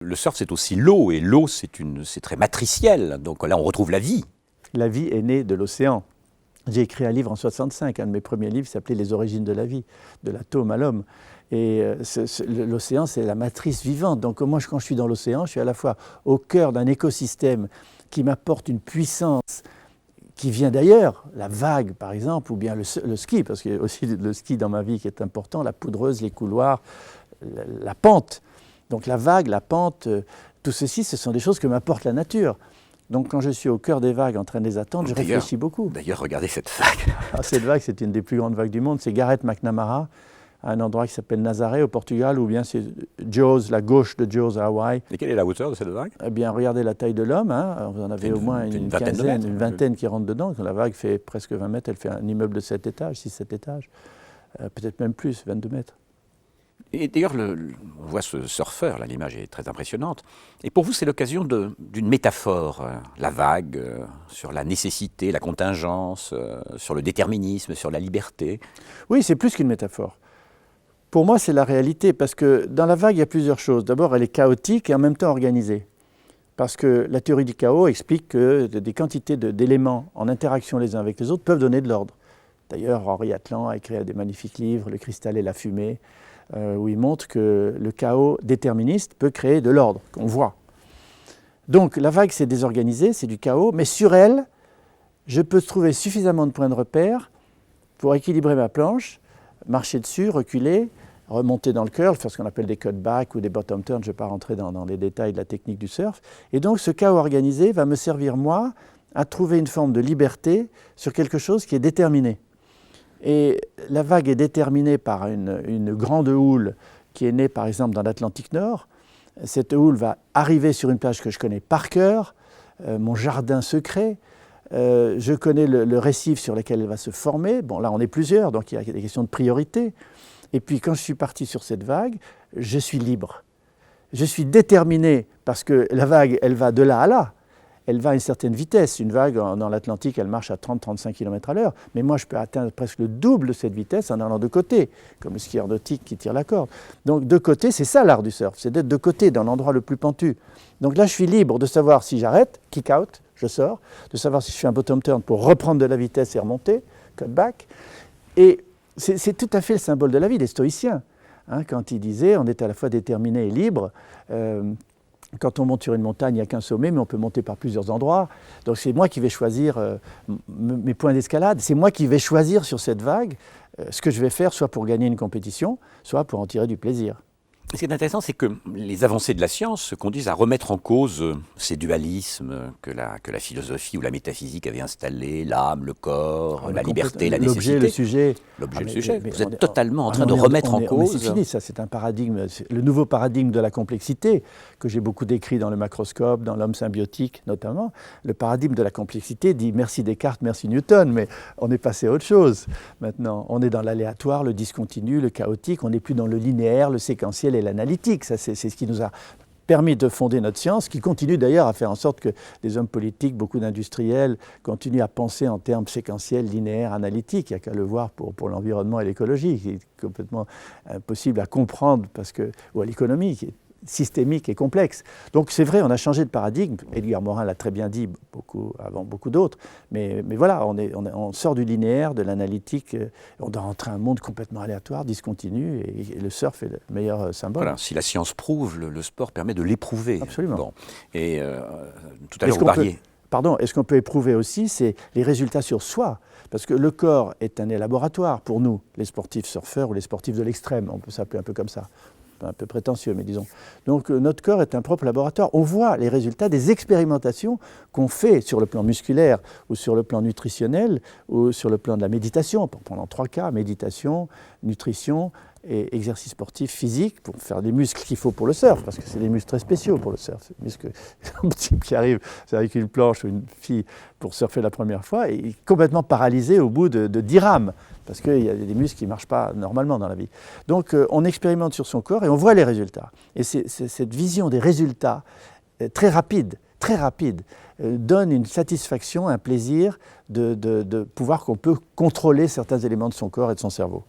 le surf, c'est aussi l'eau, et l'eau, c'est très matriciel. Donc là, on retrouve la vie. La vie est née de l'océan. J'ai écrit un livre en 1965, un de mes premiers livres s'appelait « Les origines de la vie », de l'atome à l'homme. Et l'océan, c'est la matrice vivante. Donc moi, quand je suis dans l'océan, je suis à la fois au cœur d'un écosystème qui m'apporte une puissance qui vient d'ailleurs, la vague par exemple, ou bien le ski, parce qu'il y a aussi le ski dans ma vie qui est important, la poudreuse, les couloirs, la pente. Donc la vague, la pente, tout ceci, ce sont des choses que m'apporte la nature. Donc quand je suis au cœur des vagues en train de les attendre, je réfléchis beaucoup. D'ailleurs, regardez cette vague. Alors, cette vague, c'est une des plus grandes vagues du monde. C'est Gareth McNamara, à un endroit qui s'appelle Nazaré au Portugal, ou bien c'est Jaws, la gauche de Jaws à Hawaï. Et quelle est la hauteur de cette vague? Eh bien, regardez la taille de l'homme. Hein. Vous en avez au moins une quinzaine, une vingtaine qui rentrent dedans. Quand la vague fait presque 20 mètres, elle fait un immeuble de 7 étages, 6-7 étages. Peut-être même plus, 22 mètres. Et d'ailleurs, on voit ce surfeur, là, l'image est très impressionnante. Et pour vous, c'est l'occasion d'une métaphore, la vague, sur la nécessité, la contingence, sur le déterminisme, sur la liberté. Oui, c'est plus qu'une métaphore. Pour moi, c'est la réalité, parce que dans la vague, il y a plusieurs choses. D'abord, elle est chaotique et en même temps organisée. Parce que la théorie du chaos explique que des quantités d'éléments en interaction les uns avec les autres peuvent donner de l'ordre. D'ailleurs, Henri Atlan a écrit des magnifiques livres, Le cristal et la fumée, où il montre que le chaos déterministe peut créer de l'ordre, qu'on voit. Donc la vague, c'est désorganisé, c'est du chaos, mais sur elle, je peux trouver suffisamment de points de repère pour équilibrer ma planche, marcher dessus, reculer, remonter dans le curl, faire ce qu'on appelle des cutbacks ou des bottom turns, je ne vais pas rentrer dans les détails de la technique du surf. Et donc ce chaos organisé va me servir, moi, à trouver une forme de liberté sur quelque chose qui est déterminé. Et la vague est déterminée par une grande houle qui est née par exemple dans l'Atlantique Nord. Cette houle va arriver sur une plage que je connais par cœur, mon jardin secret. Je connais le récif sur lequel elle va se former. Bon, là on est plusieurs, donc il y a des questions de priorité. Et puis quand je suis parti sur cette vague, je suis libre. Je suis déterminé parce que la vague, elle va de là à là. Elle va à une certaine vitesse. Une vague dans l'Atlantique, elle marche à 30-35 km à l'heure. Mais moi, je peux atteindre presque le double de cette vitesse en allant de côté, comme le skieur nautique qui tire la corde. Donc de côté, c'est ça l'art du surf, c'est d'être de côté dans l'endroit le plus pentu. Donc là, je suis libre de savoir si j'arrête, kick out, je sors, de savoir si je fais un bottom turn pour reprendre de la vitesse et remonter, cut back. Et c'est tout à fait le symbole de la vie des stoïciens. Hein, quand ils disaient, on est à la fois déterminé et libre. Quand on monte sur une montagne, il n'y a qu'un sommet, mais on peut monter par plusieurs endroits. Donc c'est moi qui vais choisir mes points d'escalade. C'est moi qui vais choisir sur cette vague ce que je vais faire, soit pour gagner une compétition, soit pour en tirer du plaisir. Ce qui est intéressant, c'est que les avancées de la science se conduisent à remettre en cause ces dualismes que la philosophie ou la métaphysique avait installés, l'âme, le corps, la liberté, la nécessité. L'objet, le sujet. L'objet, le sujet. Vous êtes totalement en train de remettre en cause. C'est fini, ça, c'est un paradigme, le nouveau paradigme de la complexité, que j'ai beaucoup décrit dans le macroscope, dans l'homme symbiotique notamment. Le paradigme de la complexité dit merci Descartes, merci Newton, mais on est passé à autre chose maintenant. On est dans l'aléatoire, le discontinu, le chaotique, on n'est plus dans le linéaire, le séquentiel et l'analytique. Ça, c'est ce qui nous a permis de fonder notre science, qui continue d'ailleurs à faire en sorte que les hommes politiques, beaucoup d'industriels, continuent à penser en termes séquentiels, linéaires, analytiques. Il n'y a qu'à le voir pour l'environnement et l'écologie, qui est complètement impossible à comprendre, ou à l'économie, qui est systémique et complexe. Donc c'est vrai, on a changé de paradigme. Edgar Morin l'a très bien dit avant beaucoup d'autres. Mais voilà, on sort du linéaire, de l'analytique. On doit rentrer à un monde complètement aléatoire, discontinu, et le surf est le meilleur symbole. Voilà, si la science prouve, le sport permet de l'éprouver. Absolument. Bon. Et tout à l'heure, vous parliez... Et ce qu'on peut éprouver aussi, c'est les résultats sur soi. Parce que le corps est un laboratoire pour nous, les sportifs surfeurs ou les sportifs de l'extrême. On peut s'appeler un peu comme ça. Un peu prétentieux, mais disons. Donc notre corps est un propre laboratoire. On voit les résultats des expérimentations qu'on fait sur le plan musculaire ou sur le plan nutritionnel ou sur le plan de la méditation. Pendant 3 cas, méditation, nutrition et exercice sportif physique pour faire les muscles qu'il faut pour le surf, parce que c'est des muscles très spéciaux pour le surf. Un type qui arrive avec une planche ou une fille pour surfer la première fois et est complètement paralysé au bout de 10 rames, parce qu'il y a des muscles qui ne marchent pas normalement dans la vie. Donc on expérimente sur son corps et on voit les résultats. Et c'est cette vision des résultats très rapide, donne une satisfaction, un plaisir de pouvoir qu'on peut contrôler certains éléments de son corps et de son cerveau.